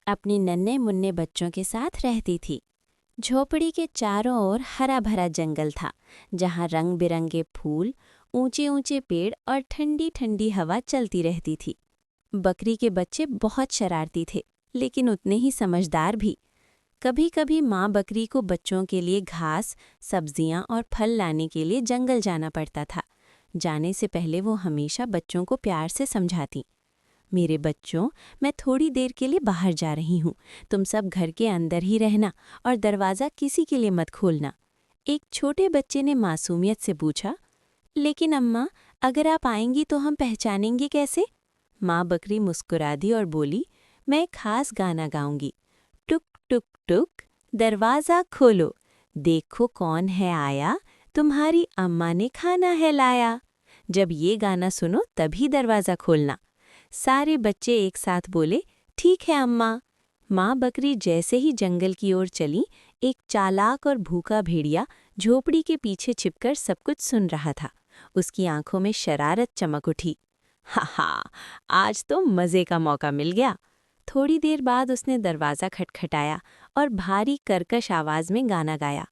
अपनी नन्हे मुन्ने बच्चों के साथ रहती थी। झोपड़ी के चारों ओर हरा भरा जंगल था, जहाँ रंग बिरंगे फूल, ऊंचे ऊंचे पेड़ और ठंडी ठंडी हवा चलती रहती थी। बकरी के बच्चे बहुत शरारती थे, लेकिन उतने ही समझदार भी। कभी कभी माँ बकरी को बच्चों के लिए घास, सब्जियाँ और फल लाने के लिए जंगल जाना पड़ता था। जाने से पहले वो हमेशा बच्चों को प्यार से समझाती। मेरे बच्चों, मैं थोड़ी देर के लिए बाहर जा रही हूँ। तुम सब घर के अंदर ही रहना और दरवाज़ा किसी के लिए मत खोलना। एक छोटे बच्चे ने मासूमियत से पूछा, लेकिन अम्मा, अगर आप आएंगी तो हम पहचानेंगे कैसे? माँ बकरी मुस्कुरा दी और बोली, मैं एक खास गाना गाऊंगी। टुक टुक टुक, दरवाज़ा खोलो, देखो कौन है आया, तुम्हारी अम्मा ने खाना है लाया। जब ये गाना सुनो तभी दरवाज़ा खोलना। सारे बच्चे एक साथ बोले, ठीक है अम्मा। माँ बकरी जैसे ही जंगल की ओर चली, एक चालाक और भूखा भेड़िया झोपड़ी के पीछे छिपकर सब कुछ सुन रहा था। उसकी आंखों में शरारत चमक उठी। हा, आज तो मज़े का मौका मिल गया। थोड़ी देर बाद उसने दरवाज़ा खटखटाया और भारी कर्कश आवाज़ में गाना गाया।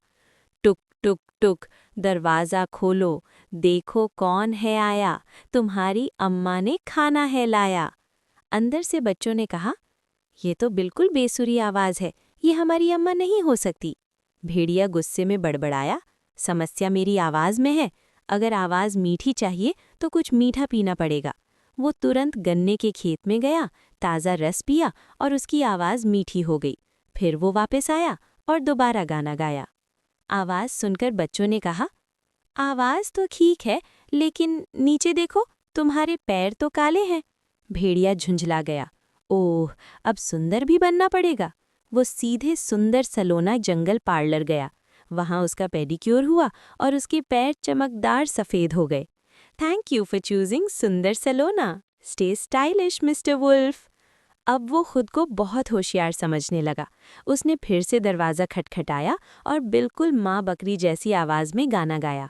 टुक टुक टुक, दरवाज़ा खोलो, देखो कौन है आया, तुम्हारी अम्मा ने खाना है लाया। अंदर से बच्चों ने कहा, ये तो बिल्कुल बेसुरी आवाज़ है, ये हमारी अम्मा नहीं हो सकती। भेड़िया गुस्से में बड़बड़ाया, समस्या मेरी आवाज़ में है। अगर आवाज़ मीठी चाहिए तो कुछ मीठा पीना पड़ेगा। वो तुरंत गन्ने के खेत में गया, ताज़ा रस पिया और उसकी आवाज़ मीठी हो गई। फिर वो वापस आया और दोबारा गाना गाया। आवाज़ सुनकर बच्चों ने कहा, आवाज़ तो ठीक है, लेकिन नीचे देखो, तुम्हारे पैर तो काले हैं। भेड़िया झुंझला गया, ओह, अब सुंदर भी बनना पड़ेगा। वो सीधे सुंदर सलोना जंगल पार्लर गया। वहाँ उसका पेडिक्योर हुआ और उसके पैर चमकदार सफ़ेद हो गए। थैंक यू फॉर चूजिंग सुंदर सलोना। Stay stylish mister Wolf. अब वो खुद को बहुत होशियार समझने लगा। उसने फिर से दरवाज़ा खटखटाया और बिल्कुल माँ बकरी जैसी आवाज़ में गाना गाया।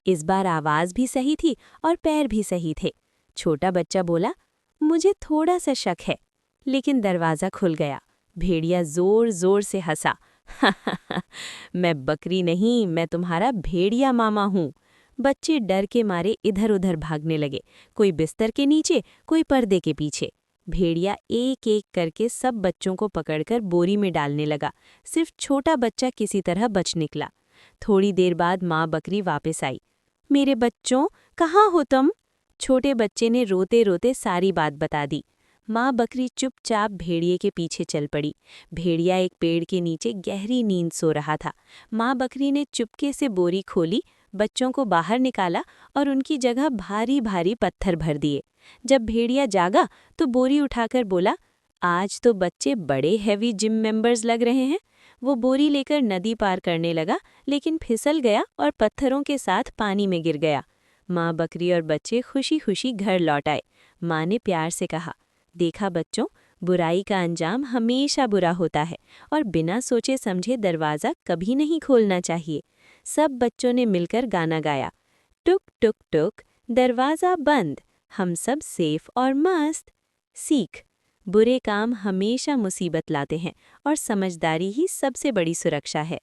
इस बार आवाज़ भी सही थी और पैर भी सही थे। छोटा बच्चा बोला, मुझे थोड़ा सा शक है, लेकिन दरवाज़ा खुल गया। भेड़िया ज़ोर ज़ोर से हंसा। मैं बकरी नहीं, मैं तुम्हारा भेड़िया मामा हूँ। बच्चे डर के मारे इधर उधर भागने लगे, कोई बिस्तर के नीचे, कोई पर्दे के पीछे। भेड़िया एक एक करके सब बच्चों को पकड़कर बोरी में डालने लगा। सिर्फ छोटा बच्चा किसी तरह बच निकला। थोड़ी देर बाद माँ बकरी वापस आई। मेरे बच्चों, कहाँ हो तुम? छोटे बच्चे ने रोते रोते सारी बात बता दी। माँ बकरी चुपचाप भेड़िए के पीछे चल पड़ी। भेड़िया एक पेड़ के नीचे गहरी नींद सो रहा था। माँ बकरी ने चुपके से बोरी खोली, बच्चों को बाहर निकाला और उनकी जगह भारी भारी पत्थर भर दिए। जब भेड़िया जागा तो बोरी उठाकर बोला, आज तो बच्चे बड़े हैवी जिम मेंबर्स लग रहे हैं। वो बोरी लेकर नदी पार करने लगा, लेकिन फिसल गया और पत्थरों के साथ पानी में गिर गया। माँ बकरी और बच्चे खुशी खुशी घर लौट आए। माँ ने प्यार से कहा, देखा बच्चों, बुराई का अंजाम हमेशा बुरा होता है और बिना सोचे समझे दरवाज़ा कभी नहीं खोलना चाहिए। सब बच्चों ने मिलकर गाना गाया। टुक टुक टुक, दरवाज़ा बंद, हम सब सेफ और मस्त। सीख, बुरे काम हमेशा मुसीबत लाते हैं और समझदारी ही सबसे बड़ी सुरक्षा है।